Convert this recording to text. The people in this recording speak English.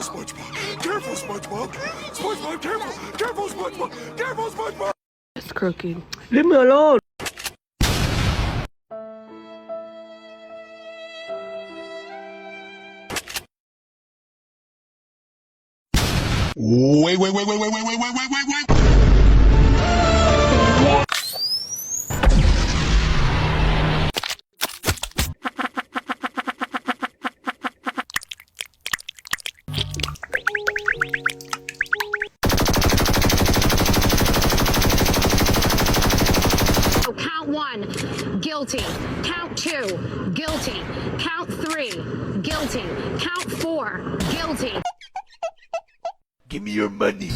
Careful, SpongeBob. Careful, SpongeBob. SpongeBob, careful. Careful, SpongeBob. Careful, SpongeBob. It's crooked. Leave me alone. Wait. Count 1, guilty. Count 2, guilty. Count 3, guilty. Count 4, guilty. Give me your money.